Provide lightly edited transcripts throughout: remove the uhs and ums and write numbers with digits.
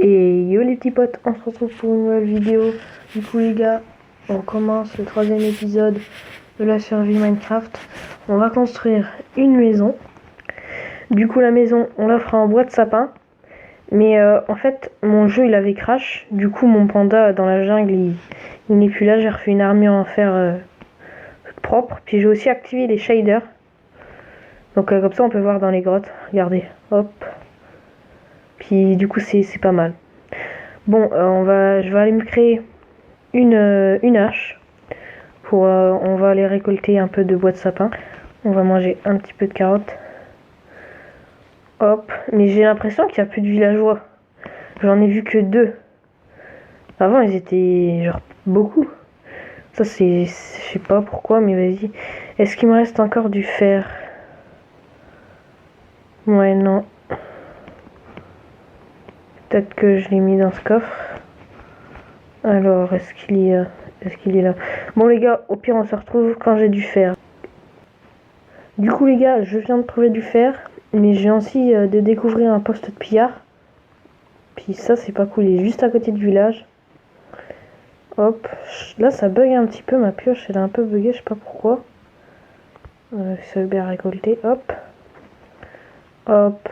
Et yo les petits potes, on se retrouve pour une nouvelle vidéo. Du coup les gars, on commence le 3e épisode de la survie Minecraft. On va construire une maison. Du coup la maison, on la fera en bois de sapin. Mais en fait, mon jeu il avait crash. Du coup mon panda dans la jungle, il n'est plus là. J'ai refait une armure en fer toute propre. Puis j'ai aussi activé les shaders. Donc comme ça on peut voir dans les grottes. Regardez, hop. Puis du coup c'est pas mal. Bon, je vais aller me créer une hache. On va aller récolter un peu de bois de sapin. On va manger un petit peu de carottes. Hop. Mais j'ai l'impression qu'il n'y a plus de villageois. J'en ai vu que 2. Avant, ils étaient genre beaucoup. Ça, je sais pas pourquoi, mais vas-y. Est-ce qu'il me reste encore du fer? Ouais, non. Peut-être que je l'ai mis dans ce coffre. Alors, est-ce qu'il est là? Bon les gars, au pire on se retrouve quand j'ai du fer. Du coup les gars, je viens de trouver du fer, mais j'ai aussi de découvrir un poste de pillard. Puis ça c'est pas cool, il est juste à côté du village. Hop, là ça bug un petit peu, ma pioche elle est un peu buggée, je sais pas pourquoi. Ça veut bien récolter, hop. Hop,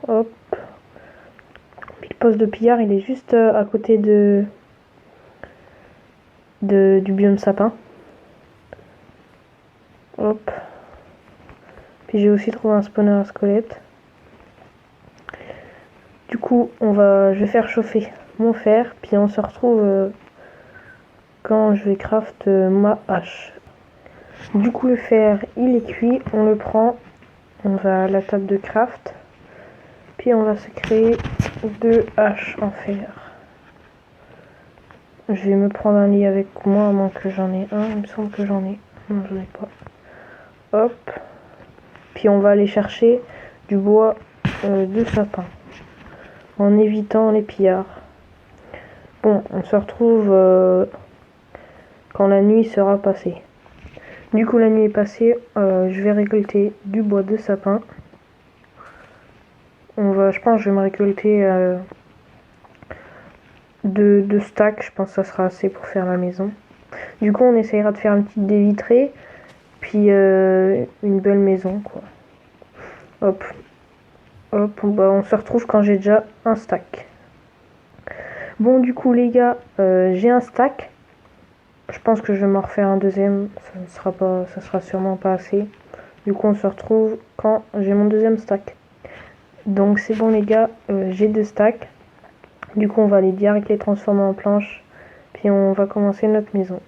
hop. Puis le poste de pillard il est juste à côté du biome sapin. Hop. Puis j'ai aussi trouvé un spawner à squelette. Du coup, je vais faire chauffer mon fer, puis on se retrouve quand je vais craft ma hache. Du coup, le fer, il est cuit, on le prend, on va à la table de craft, puis on va se créer 2 haches en fer. Je vais me prendre un lit avec moi, à moins que j'en ai un, il me semble que j'en ai. Non, j'en ai pas. Hop. Puis on va aller chercher du bois de sapin, en évitant les pillards. Bon, on se retrouve quand la nuit sera passée. Du coup, la nuit est passée, je vais récolter du bois de sapin. Je pense que je vais me récolter 2 stacks, je pense que ça sera assez pour faire la maison. Du coup, on essayera de faire une petite baie vitrée, puis une belle maison, quoi. Hop, hop, on se retrouve quand j'ai déjà un stack. Bon, du coup, les gars, j'ai un stack. Je pense que je vais m'en refaire un deuxième, ça sera sûrement pas assez. Du coup, on se retrouve quand j'ai mon deuxième stack. Donc c'est bon les gars, j'ai 2 stacks. Du coup, on va aller direct les transformer en planches. Puis on va commencer notre maison.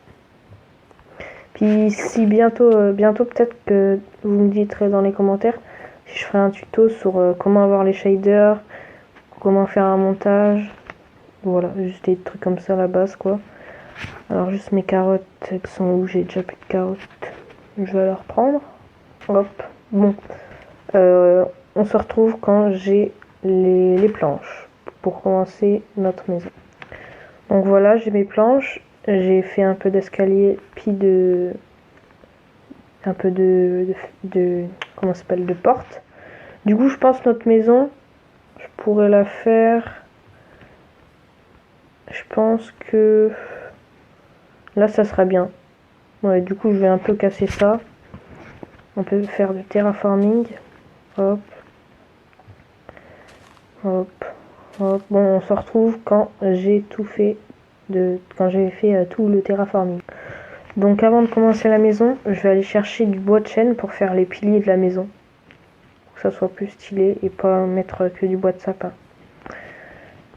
Puis si bientôt peut-être que vous me direz dans les commentaires si je ferai un tuto sur comment avoir les shaders, comment faire un montage. Voilà, juste des trucs comme ça à la base quoi. Alors juste mes carottes, elles sont où? J'ai déjà plus de carottes. Je vais les reprendre. Hop, bon. On se retrouve quand j'ai les planches pour commencer notre maison. Donc voilà, j'ai mes planches. J'ai fait un peu d'escalier, puis un peu de comment ça s'appelle, de porte. Du coup, je pense notre maison, je pourrais la faire. Je pense que là, ça sera bien. Ouais, du coup, je vais un peu casser ça. On peut faire du terraforming. Hop. Hop. Hop. Bon, on se retrouve quand j'ai tout fait. Quand j'ai fait tout le terraforming. Donc avant de commencer la maison, je vais aller chercher du bois de chêne pour faire les piliers de la maison. Pour que ça soit plus stylé et pas mettre que du bois de sapin.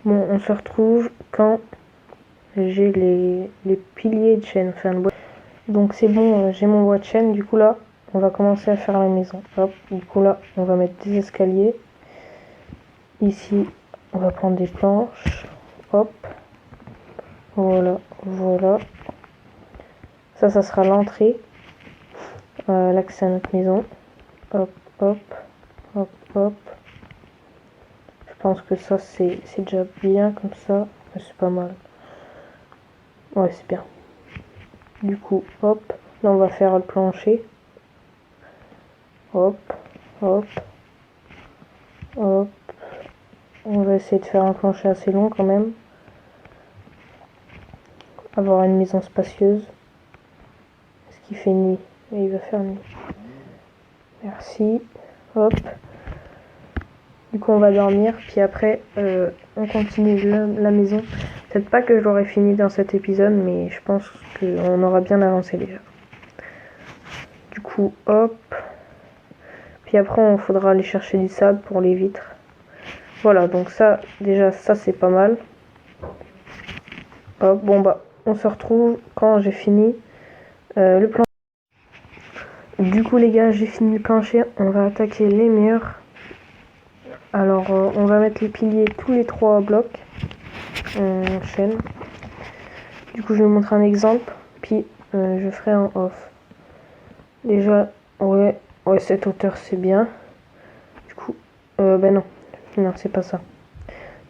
Bon, on se retrouve quand j'ai les piliers de chêne. Enfin, le bois. Donc c'est bon, j'ai mon bois de chêne. Du coup là, on va commencer à faire la maison. Hop, du coup là, on va mettre des escaliers. Ici, on va prendre des planches. Hop. Voilà, voilà. Ça sera l'entrée. L'accès à notre maison. Hop, hop, hop, hop. Je pense que ça, c'est déjà bien comme ça. C'est pas mal. Ouais, c'est bien. Du coup, hop. Là, on va faire le plancher. Hop, hop, hop. On va essayer de faire un plancher assez long quand même. Avoir une maison spacieuse. Est-ce qu'il fait nuit? Oui, il va faire nuit. Merci. Hop. Du coup, on va dormir. Puis après, on continue la maison. Peut-être pas que je l'aurai fini dans cet épisode, mais je pense qu'on aura bien avancé déjà. Du coup, hop. Puis après, on faudra aller chercher du sable pour les vitres. Voilà, donc ça, déjà, ça c'est pas mal. Hop, bon bah, on se retrouve quand j'ai fini le plancher. Du coup, les gars, j'ai fini le plancher. On va attaquer les murs. Alors, on va mettre les piliers tous les 3 blocs. On enchaîne. Du coup, je vais vous montrer un exemple. Puis, je ferai en off. Déjà, ouais, cette hauteur, c'est bien. Du coup, ben non. Non, c'est pas ça.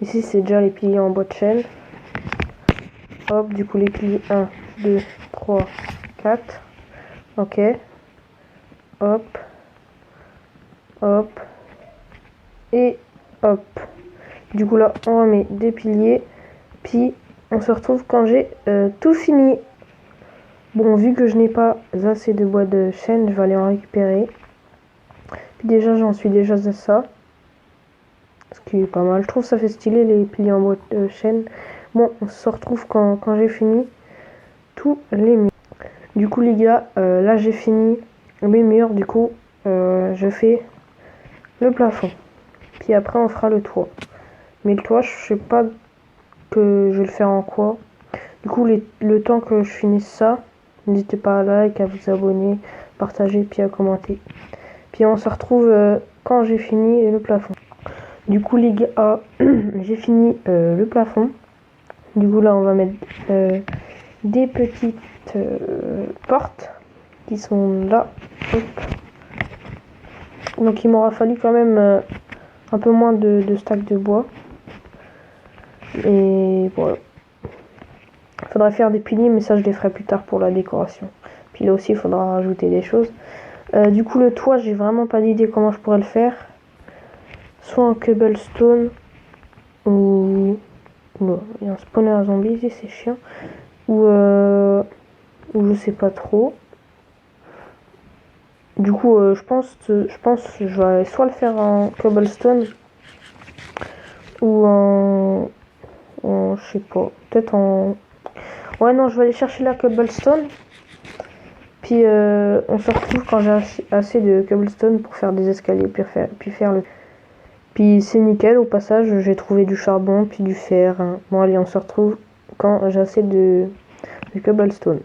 Ici, c'est déjà les piliers en bois de chêne. Hop, du coup, les piliers 1, 2, 3, 4. Ok. Hop. Hop. Et hop. Du coup, là, on remet des piliers. Puis, on se retrouve quand j'ai tout fini. Bon, vu que je n'ai pas assez de bois de chêne, je vais aller en récupérer. Puis déjà, j'en suis déjà à ça. Ce qui est pas mal. Je trouve ça fait stylé les piliers en bois de chêne. Bon, on se retrouve quand j'ai fini tous les murs. Du coup, les gars, là j'ai fini mes murs. Du coup, je fais le plafond. Puis après, on fera le toit. Mais le toit, je sais pas que je vais le faire en quoi. Du coup, le temps que je finisse ça, n'hésitez pas à like, à vous abonner, partager, puis à commenter. Puis on se retrouve quand j'ai fini le plafond. Du coup, les gars, j'ai fini le plafond. Du coup, là, on va mettre des petites portes qui sont là. Hop. Donc, il m'aura fallu quand même un peu moins de stacks de bois. Et voilà. Il faudra faire des piliers, mais ça, je les ferai plus tard pour la décoration. Puis là aussi, il faudra rajouter des choses. Du coup, le toit, j'ai vraiment pas d'idée comment je pourrais le faire. Soit en cobblestone ou... Oula, il y a un spawner à zombies ici, c'est chiant. Ou je sais pas trop. Du coup, je pense que je vais soit le faire en cobblestone ou je sais pas, peut-être en... Ouais, non, je vais aller chercher la cobblestone. Puis on se retrouve quand j'ai assez de cobblestone pour faire des escaliers, puis faire le... Puis c'est nickel, au passage, j'ai trouvé du charbon, puis du fer. Hein. Bon, allez, on se retrouve quand j'ai assez de cobblestone.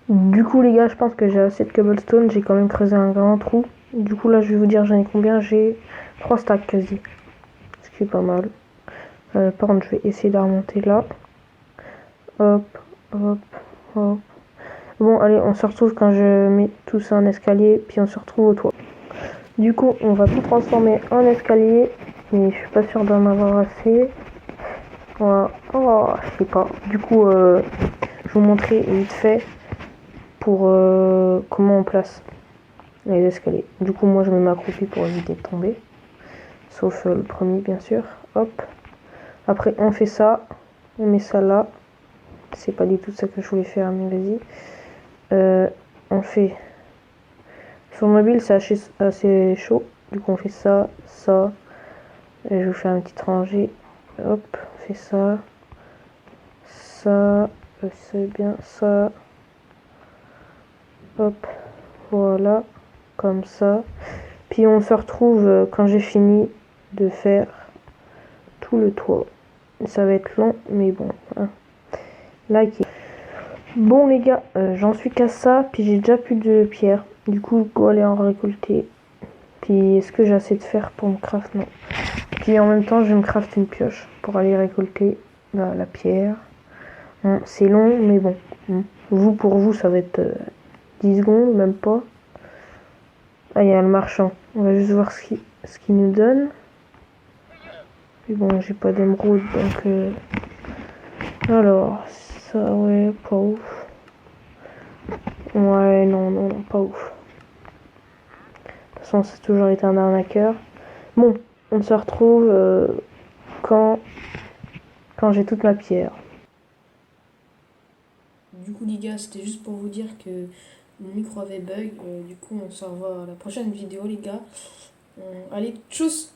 Du coup, les gars, je pense que j'ai assez de cobblestone. J'ai quand même creusé un grand trou. Du coup, là, je vais vous dire j'en ai combien. J'ai 3 stacks quasi. Ce qui est pas mal. Par contre, je vais essayer de remonter là. Hop, hop, hop. Bon, allez, on se retrouve quand je mets tout ça en escalier. Puis on se retrouve au toit. Du coup, on va tout transformer en escalier. Mais je suis pas sûre d'en avoir assez. Voilà. Oh, je sais pas. Du coup, je vais vous montrer vite fait pour comment on place les escaliers. Du coup, moi, je me mets accroupi pour éviter de tomber. Sauf le premier, bien sûr. Hop. Après, on fait ça. On met ça là. C'est pas du tout ça que je voulais faire, mais vas-y. On fait... Sur mobile, c'est assez chaud. Du coup, on fait ça, ça. Et je vous fais un petit rangée. Hop, on fait ça. Ça. C'est bien ça. Hop. Voilà. Comme ça. Puis on se retrouve quand j'ai fini de faire tout le toit. Ça va être long, mais bon. Hein. Like. Bon les gars, j'en suis qu'à ça. Puis j'ai déjà plus de pierres. Du coup, je dois aller en récolter. Puis est-ce que j'ai assez de fer pour me craft? Non. Puis en même temps, je vais me craft une pioche pour aller récolter la pierre. Bon, c'est long, mais bon. Pour vous, ça va être 10 secondes, même pas. Ah, il y a le marchand. On va juste voir ce qu'il nous donne. Puis bon, j'ai pas d'émeraude, donc... Alors, ça, ouais, pas ouf. Ouais, non, pas ouf. De toute façon, c'est toujours été un arnaqueur. Bon, on se retrouve quand, quand j'ai toute ma pierre. Du coup, les gars, c'était juste pour vous dire que mon micro avait bug. Du coup, on se revoit à la prochaine vidéo, les gars. Allez, tchuss!